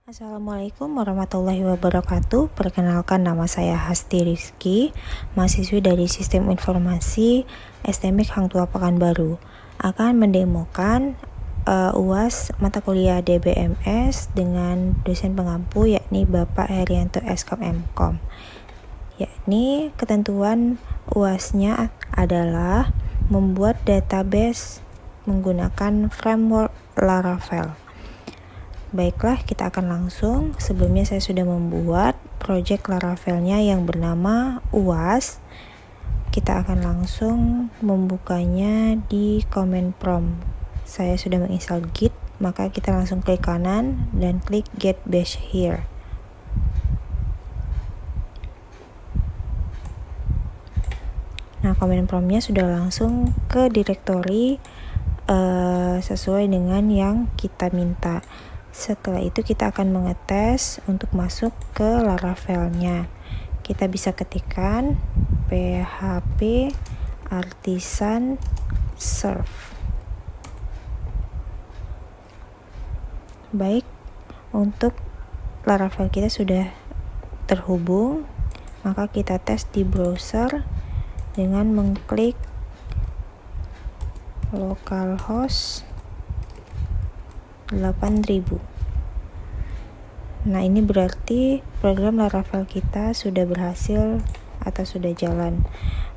Assalamualaikum warahmatullahi wabarakatuh. Perkenalkan, nama saya Hasti Rizky, mahasiswi dari Sistem Informasi STMIK Hang Tuah Pekanbaru. Akan mendemokan UAS mata kuliah DBMS dengan dosen pengampu yakni Bapak Herianto Eskom Mkom. Yakni ketentuan UAS-nya adalah membuat database menggunakan framework Laravel. Baiklah, kita akan langsung. Sebelumnya saya sudah membuat project Laravelnya yang bernama UAS. Kita akan langsung membukanya di command prompt. Saya sudah menginstal Git, maka kita langsung klik kanan dan klik Get Bash Here. Nah, command promptnya sudah langsung ke direktori sesuai dengan yang kita minta. Setelah itu kita akan mengetes untuk masuk ke Laravelnya. Kita bisa ketikkan php artisan serve. Baik, untuk Laravel kita sudah terhubung, maka kita tes di browser dengan mengklik localhost 8000. Nah, ini berarti program Laravel kita sudah berhasil atau sudah jalan.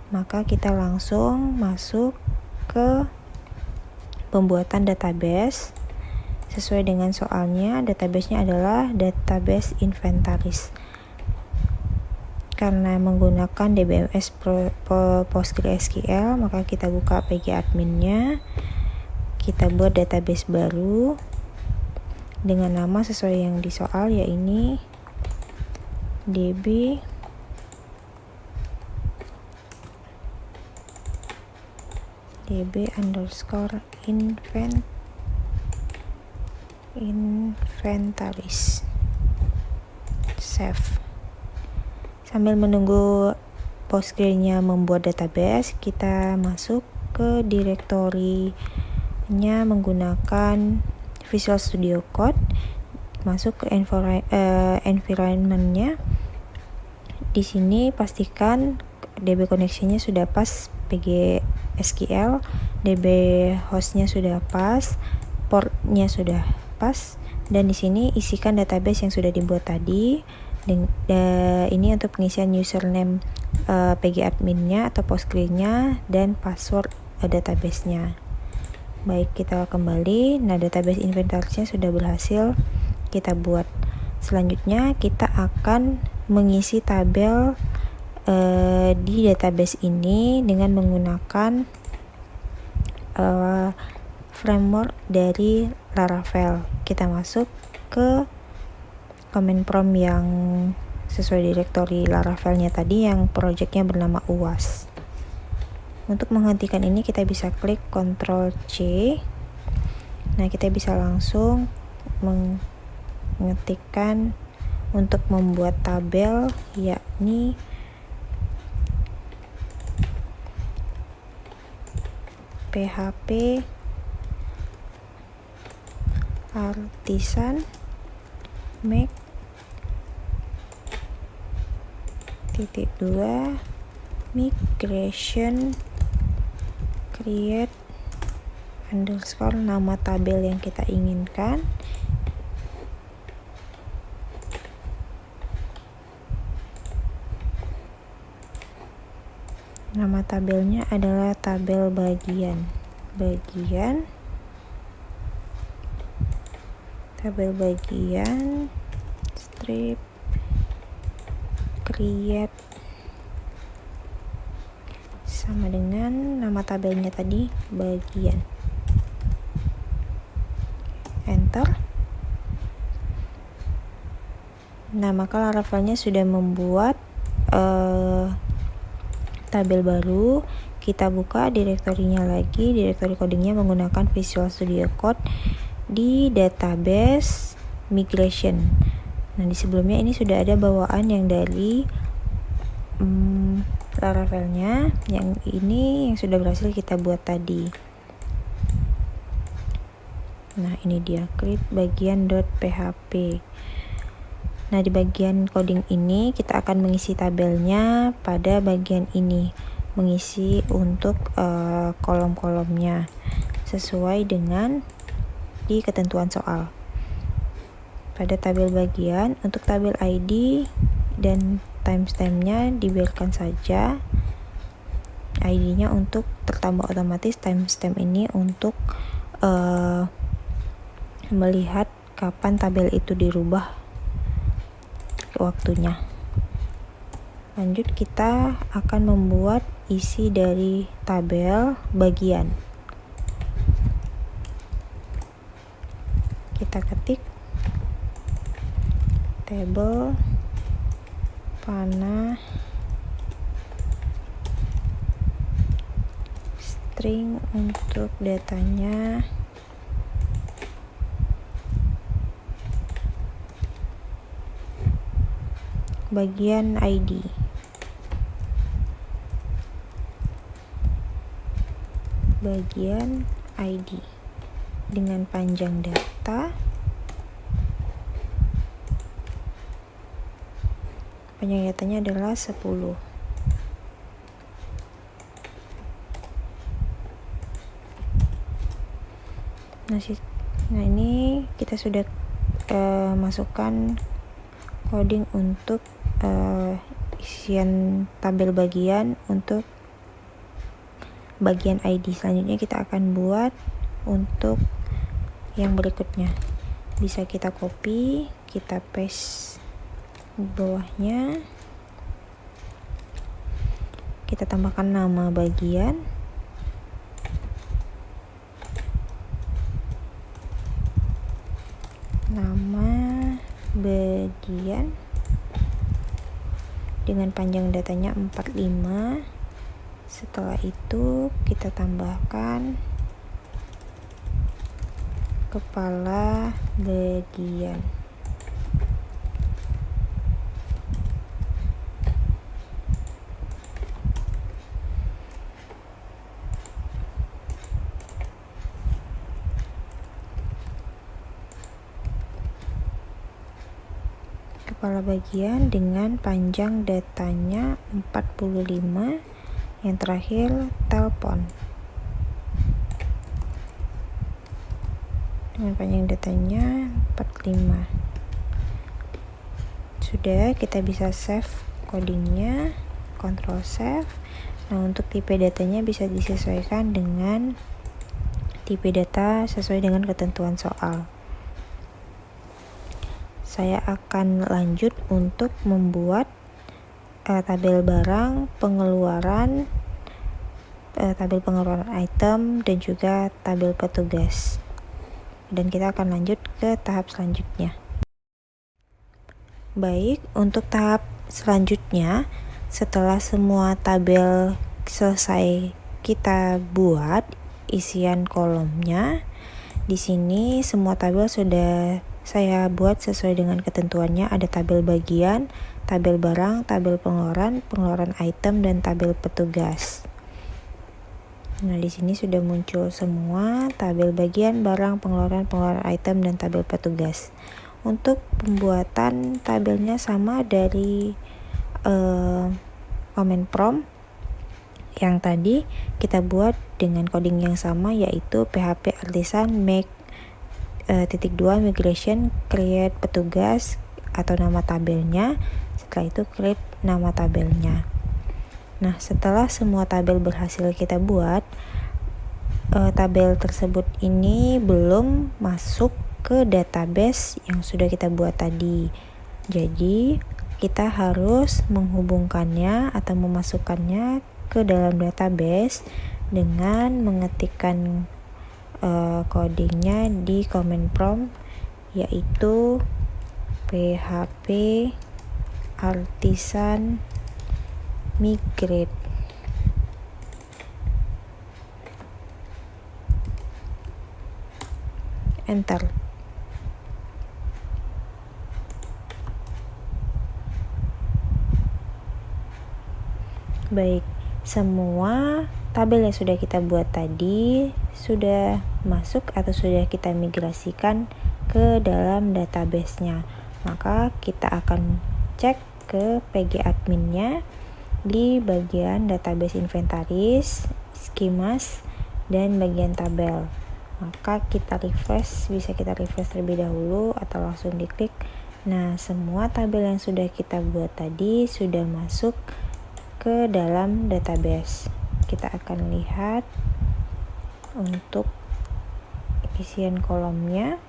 Maka kita langsung masuk ke pembuatan database. Sesuai dengan soalnya, database-nya adalah database inventaris. Karena menggunakan DBMS PostgreSQL, maka kita buka PG adminnya. Kita buat database baru dengan nama sesuai yang di soal, yaitu DB inventaris. Save. Sambil menunggu Postgre-nya membuat database, kita masuk ke direktorinya menggunakan Visual Studio Code. Masuk ke environment-nya. Di sini pastikan DB connection-nya sudah pas, PG SQL, DB host-nya sudah pas, port-nya sudah pas, dan di sini isikan database yang sudah dibuat tadi. Ini untuk pengisian username PG admin-nya atau Postgre-nya dan password database-nya. Baik, kita kembali. Nah, database inventarisnya sudah berhasil kita buat. Selanjutnya kita akan mengisi tabel di database ini dengan menggunakan framework dari Laravel. Kita masuk ke command prompt yang sesuai direktori Laravelnya tadi, yang projectnya bernama UAS. Untuk menghentikan ini kita bisa klik Ctrl C. Nah, kita bisa langsung mengetikkan untuk membuat tabel, yakni php artisan make migration create underscore nama tabel yang kita inginkan. Nama tabelnya adalah tabel bagian strip create sama dengan nama tabelnya tadi, bagian. Enter. Nah, maka Laravelnya sudah membuat tabel baru. Kita buka direktorinya lagi, direktori codingnya menggunakan Visual Studio Code di database migration. Nah, di sebelumnya ini sudah ada bawaan yang dari Laravelnya, yang ini yang sudah berhasil kita buat tadi. Nah, ini dia create bagian.php. Nah, di bagian coding ini kita akan mengisi tabelnya pada bagian ini, mengisi untuk kolom-kolomnya sesuai dengan di ketentuan soal. Pada tabel bagian, untuk tabel ID dan timestamp-nya dibiarkan saja. ID-nya untuk tertambah otomatis, timestamp ini untuk melihat kapan tabel itu dirubah waktunya. Lanjut, kita akan membuat isi dari tabel bagian. Kita ketik table panah string untuk datanya bagian ID. Bagian ID dengan panjang data. Panjang datanya adalah 10. Nah, ini kita sudah masukkan coding untuk isian tabel bagian untuk bagian ID. Selanjutnya kita akan buat untuk yang berikutnya. Bisa kita copy, kita paste bawahnya, kita tambahkan nama bagian, dengan panjang datanya 45. Setelah itu kita tambahkan kepala bagian. Kepala bagian dengan panjang datanya 45. Yang terakhir telepon dengan panjang datanya 45. Sudah, kita bisa save codingnya, Ctrl save. Nah, untuk tipe datanya bisa disesuaikan dengan tipe data sesuai dengan ketentuan soal. Saya akan lanjut untuk membuat tabel barang, pengeluaran, tabel pengeluaran item, dan juga tabel petugas. Dan kita akan lanjut ke tahap selanjutnya. Baik, untuk tahap selanjutnya, setelah semua tabel selesai kita buat isian kolomnya, di sini semua tabel sudah saya buat sesuai dengan ketentuannya. Ada tabel bagian, tabel barang, tabel pengeluaran, pengeluaran item, dan tabel petugas. Nah, di sini sudah muncul semua tabel bagian, barang, pengeluaran, pengeluaran item, dan tabel petugas. Untuk pembuatan tabelnya sama dari command prompt yang tadi kita buat dengan coding yang sama, yaitu php artisan make -2 migration create petugas atau nama tabelnya. Setelah itu create nama tabelnya. Nah, setelah semua tabel berhasil kita buat, tabel tersebut ini belum masuk ke database yang sudah kita buat tadi. Jadi kita harus menghubungkannya atau memasukkannya ke dalam database dengan mengetikkan codingnya di command prompt, yaitu php artisan migrate. Enter. Baik, semua tabel yang sudah kita buat tadi sudah masuk atau sudah kita migrasikan ke dalam database-nya. Maka kita akan cek ke PG adminnya di bagian database inventaris, schemas, dan bagian tabel. Maka kita refresh, bisa kita refresh terlebih dahulu atau langsung diklik. Nah, semua tabel yang sudah kita buat tadi sudah masuk ke dalam database. Kita akan lihat untuk isian kolomnya.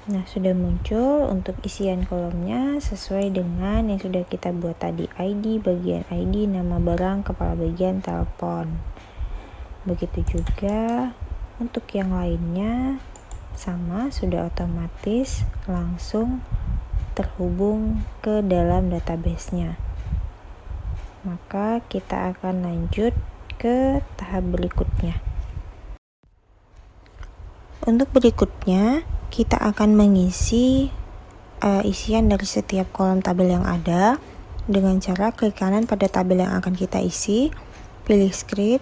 Nah, sudah muncul untuk isian kolomnya sesuai dengan yang sudah kita buat tadi. ID, bagian ID, nama barang, kepala bagian, telepon. Begitu juga untuk yang lainnya, sama, sudah otomatis langsung terhubung ke dalam database-nya. Maka kita akan lanjut ke tahap berikutnya. Untuk berikutnya, kita akan mengisi isian dari setiap kolom tabel yang ada dengan cara klik kanan pada tabel yang akan kita isi, pilih script,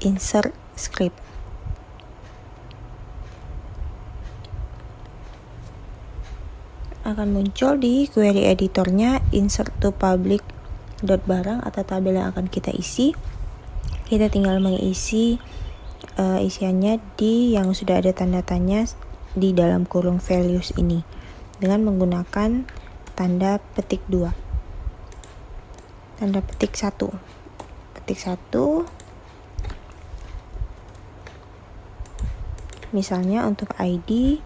insert script. Akan muncul di query editornya insert to public barang atau tabel yang akan kita isi. Kita tinggal mengisi isiannya di yang sudah ada tanda tanya di dalam kurung values ini dengan menggunakan tanda petik 2, tanda petik 1, misalnya untuk ID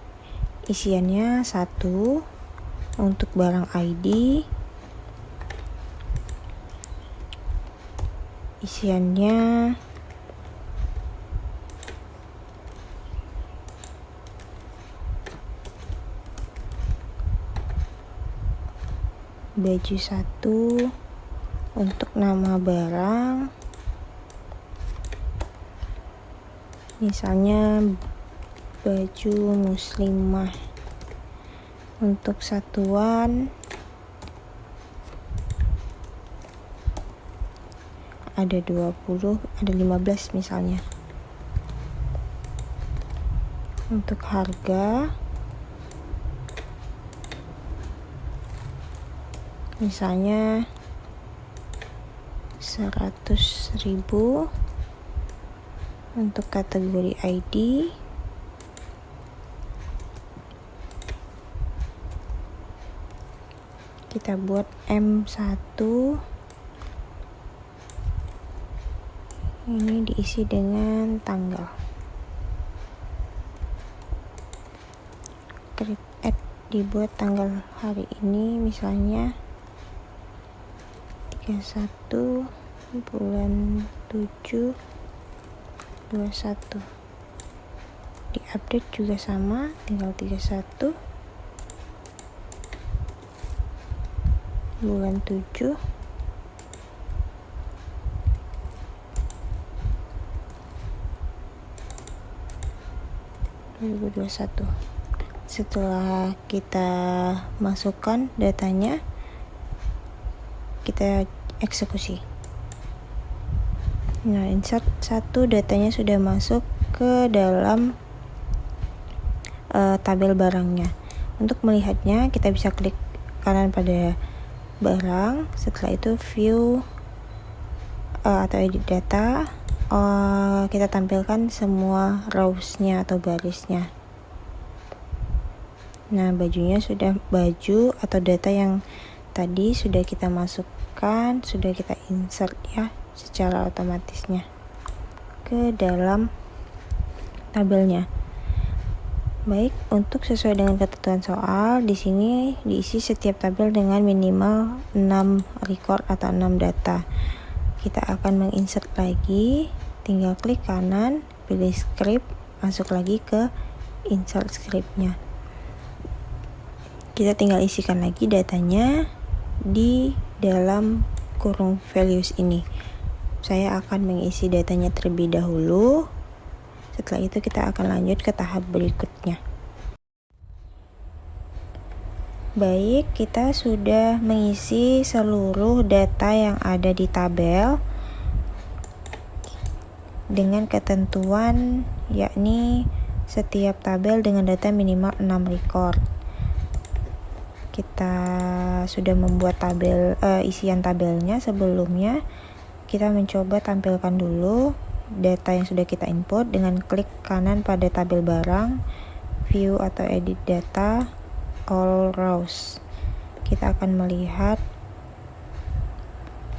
isiannya 1, untuk barang ID isiannya baju 1, untuk nama barang misalnya baju muslimah, untuk satuan ada 20, ada 15 misalnya. Untuk harga misalnya 100.000. Untuk kategori ID kita buat M1, ini diisi dengan tanggal. Create add dibuat tanggal hari ini misalnya 31 bulan 7 21. Di update juga sama, tinggal 31 bulan 7 2021. Setelah kita masukkan datanya, kita eksekusi. Nah, insert 1 datanya sudah masuk ke dalam tabel barangnya. Untuk melihatnya, kita bisa klik kanan pada barang, setelah itu view atau edit data. Kita tampilkan semua rows-nya atau barisnya. Nah, baju atau data yang tadi sudah kita masukkan, sudah kita insert ya secara otomatisnya ke dalam tabelnya. Baik, untuk sesuai dengan ketentuan soal, di sini diisi setiap tabel dengan minimal 6 record atau 6 data. Kita akan menginsert lagi, tinggal klik kanan, pilih script, masuk lagi ke insert scriptnya. Kita tinggal isikan lagi datanya di dalam kurung values ini. Saya akan mengisi datanya terlebih dahulu. Setelah itu kita akan lanjut ke tahap berikutnya. Baik, kita sudah mengisi seluruh data yang ada di tabel dengan ketentuan yakni setiap tabel dengan data minimal 6 record. Kita sudah membuat tabel isian tabelnya. Sebelumnya kita mencoba tampilkan dulu data yang sudah kita input dengan klik kanan pada tabel barang, view atau edit data, all rows. Kita akan melihat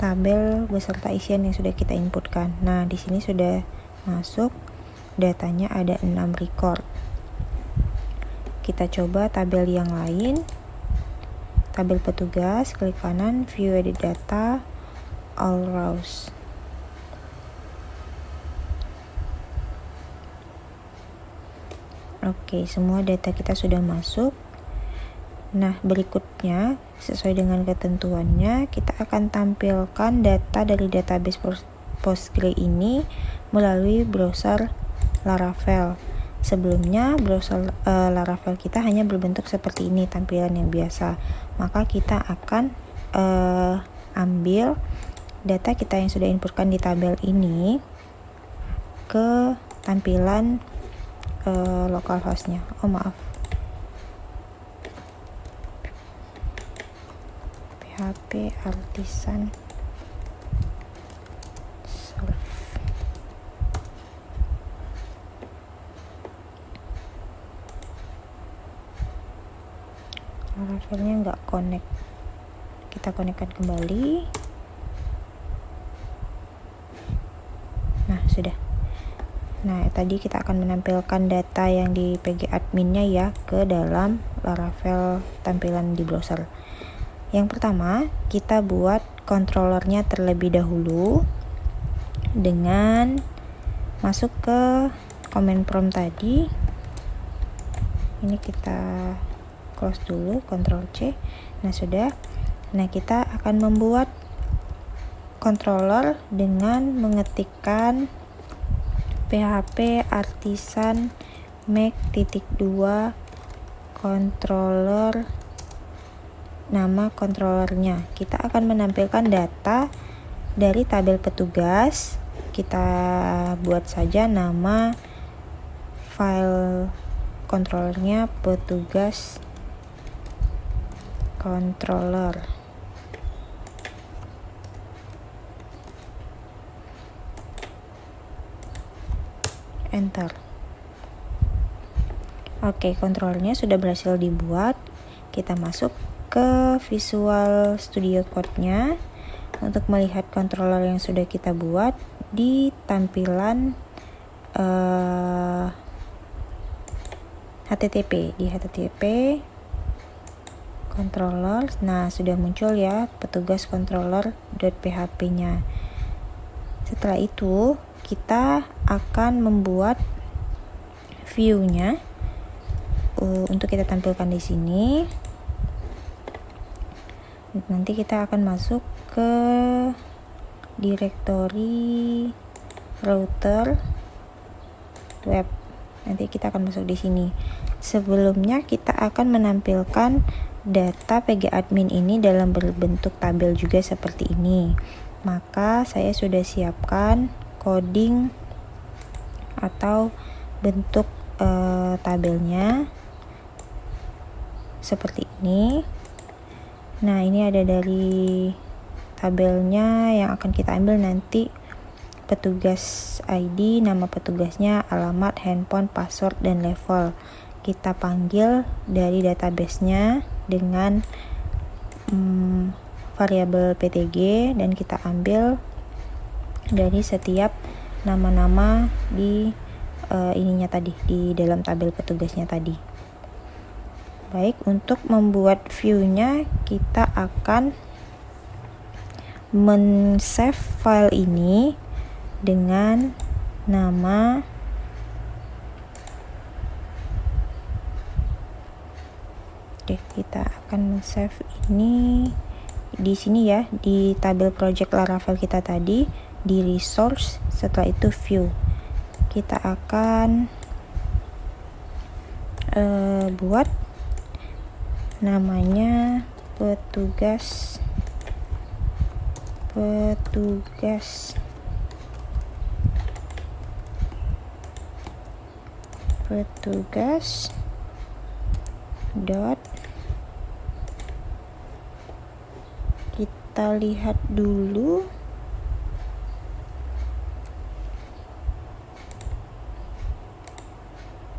tabel beserta isian yang sudah kita inputkan. Nah, di sini sudah masuk datanya, ada 6 record. Kita coba tabel yang lain. Tabel petugas, klik kanan, view edit data, all rows. Oke, semua data kita sudah masuk. Nah, berikutnya sesuai dengan ketentuannya, kita akan tampilkan data dari database Postgre ini melalui browser Laravel. Sebelumnya browser Laravel kita hanya berbentuk seperti ini, tampilan yang biasa. Maka kita akan ambil data kita yang sudah inputkan di tabel ini ke tampilan localhost-nya. Oh maaf, PHP Artisan Serve. Laravelnya nggak connect. Kita konekkan kembali. Nah, sudah. Nah, tadi kita akan menampilkan data yang di PG adminnya ya ke dalam Laravel tampilan di browser. Yang pertama, kita buat controllernya terlebih dahulu dengan masuk ke command prompt tadi. Ini kita close dulu, Ctrl C. Nah, sudah. Nah, kita akan membuat controller dengan mengetikkan PHP Artisan make.2 controller, nama controllernya. Kita akan menampilkan data dari tabel petugas. Kita buat saja nama file controllernya petugas controller. Enter. Oke, controllernya sudah berhasil dibuat. Kita masuk ke Visual Studio Code-nya untuk melihat controller yang sudah kita buat di tampilan HTTP. Di HTTP controller, nah sudah muncul ya petugas controller.php-nya. Setelah itu kita akan membuat view-nya untuk kita tampilkan di sini. Nanti kita akan masuk ke direktori router web. Nanti kita akan masuk di sini. Sebelumnya kita akan menampilkan data PG admin ini dalam berbentuk tabel juga seperti ini. Maka saya sudah siapkan coding atau bentuk tabelnya seperti ini. Nah, ini ada dari tabelnya yang akan kita ambil nanti: petugas ID, nama petugasnya, alamat, handphone, password, dan level. Kita panggil dari database-nya dengan variabel PTG, dan kita ambil dari setiap nama-nama di ininya tadi, di dalam tabel petugasnya tadi. Baik, untuk membuat view-nya kita akan men-save file ini dengan nama kita akan men-save ini di sini ya, di tabel project Laravel kita tadi, di resource, setelah itu view. Kita akan buat namanya petugas dot, kita lihat dulu.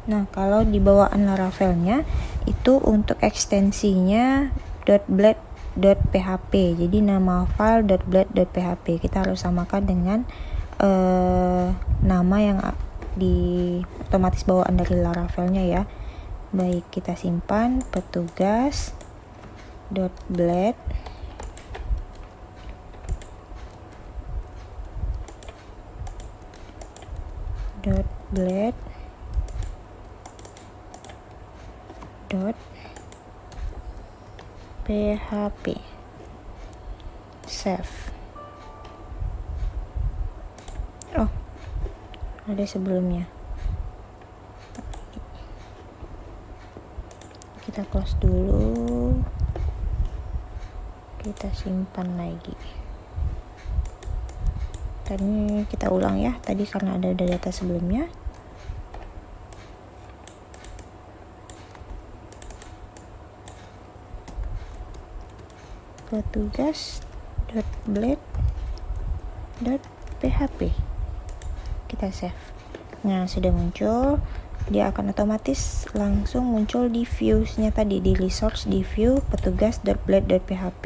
Nah, kalau di bawaan Laravelnya itu untuk ekstensinya .blade.php. Jadi nama file .blade.php. Kita harus samakan dengan nama yang di otomatis bawaan dari Laravelnya ya. Baik, kita simpan petugas.blade .php. Save. Oh, ada sebelumnya. Kita close dulu. Kita simpan lagi. Tadi kita ulang ya. Tadi karena ada data sebelumnya. petugas.blade.php. Kita save. Nah, sudah muncul. Dia akan otomatis langsung muncul di views-nya tadi, di resource di view petugas.blade.php.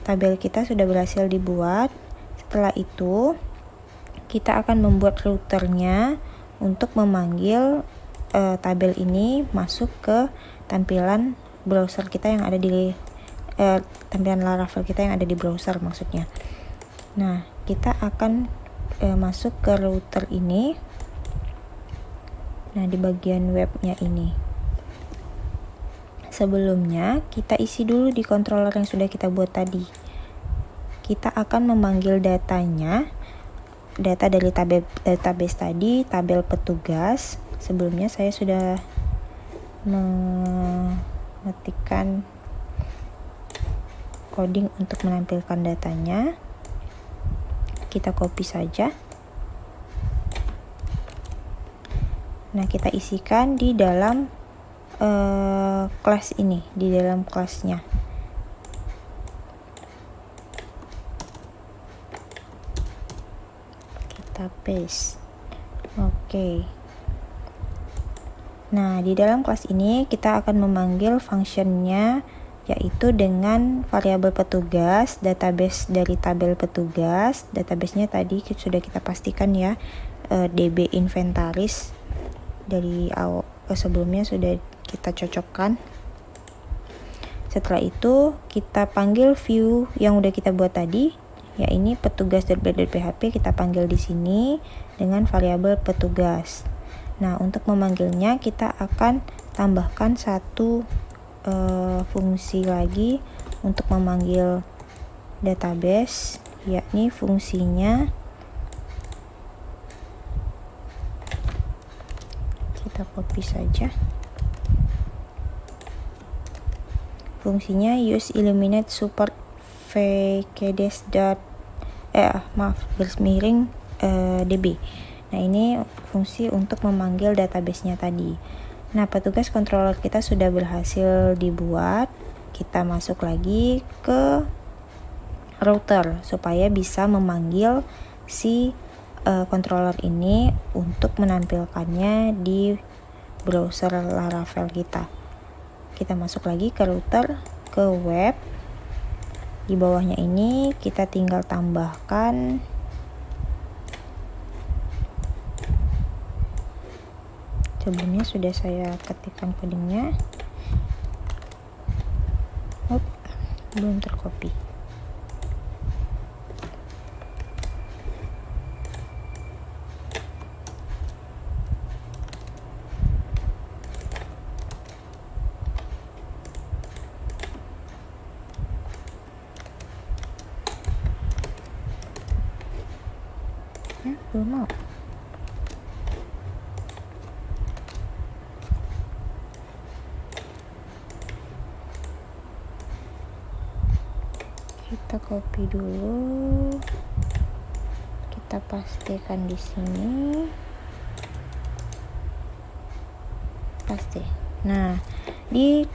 Tabel kita sudah berhasil dibuat. Setelah itu kita akan membuat routernya untuk memanggil tabel ini masuk ke tampilan browser kita yang ada di tampilan Laravel kita yang ada di browser maksudnya. Nah, kita akan masuk ke router ini. Nah, di bagian webnya ini. Sebelumnya, kita isi dulu di controller yang sudah kita buat tadi. Kita akan memanggil data dari database tadi, tabel petugas. Sebelumnya saya sudah mengetikkan coding untuk menampilkan datanya. Kita copy saja. Nah, kita isikan di dalam kelas ini, di dalam kelasnya. Kita paste. Oke. Nah, di dalam kelas ini kita akan memanggil functionnya, yaitu dengan variabel petugas, database dari tabel petugas. Databasenya tadi sudah kita pastikan ya, DB inventaris. Dari sebelumnya sudah kita cocokkan. Setelah itu kita panggil view yang udah kita buat tadi, ya ini petugas.blade.php, kita panggil di sini dengan variabel petugas. Nah, untuk memanggilnya kita akan tambahkan satu fungsi lagi untuk memanggil database, yakni fungsinya kita copy saja. Fungsinya use illuminate support vkdes garis miring db. Nah, ini fungsi untuk memanggil database-nya tadi. Nah, petugas controller kita sudah berhasil dibuat. Kita masuk lagi ke router supaya bisa memanggil si controller ini untuk menampilkannya di browser Laravel kita. Kita masuk lagi ke router, ke web. Di bawahnya ini kita tinggal tambahkan sebelumnya sudah saya ketikkan codingnya. Belum tercopy. Belum mau. kita copy dulu, kita pastikan di sini, paste. Nah, di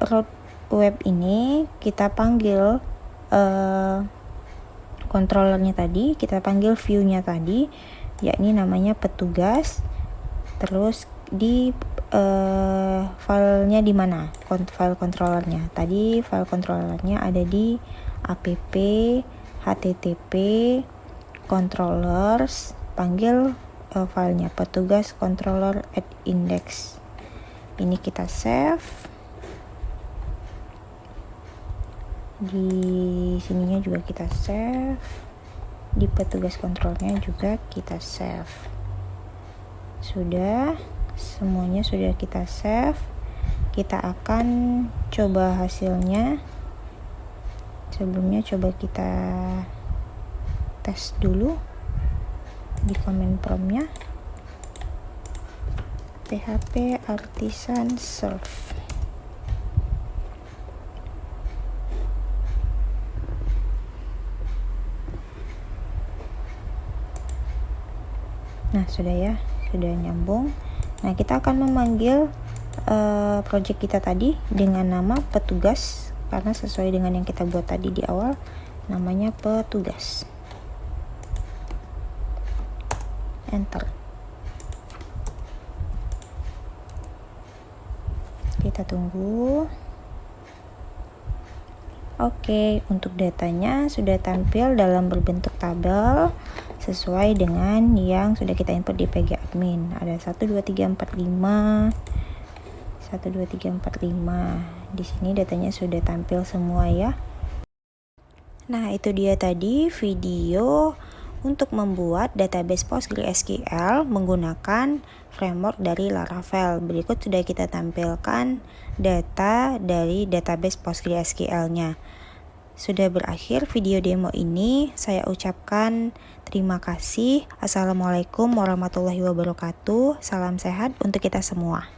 root web ini kita panggil controllernya tadi, kita panggil view-nya tadi, yakni namanya petugas. Terus di filenya di mana? File controllernya. Tadi file controllernya ada di app http controllers, panggil filenya petugas controller at index. Ini kita save. Di sininya juga kita save. Di petugas kontrolnya juga kita save. Sudah, semuanya sudah kita save. Kita akan coba hasilnya. Sebelumnya coba kita tes dulu di command promptnya. php artisan serve. Nah, sudah ya, sudah nyambung. Nah, kita akan memanggil project kita tadi dengan nama petugas, karena sesuai dengan yang kita buat tadi di awal, namanya petugas. Enter. Kita tunggu. Oke, untuk datanya sudah tampil dalam berbentuk tabel sesuai dengan yang sudah kita input di PG admin. Ada 1 2 3 4 5. 1 2 3 4 5. Di sini datanya sudah tampil semua ya. Nah, itu dia tadi video untuk membuat database PostgreSQL menggunakan framework dari Laravel. Berikut sudah kita tampilkan data dari database PostgreSQL-nya. Sudah berakhir video demo ini. Saya ucapkan terima kasih. Assalamualaikum warahmatullahi wabarakatuh. Salam sehat untuk kita semua.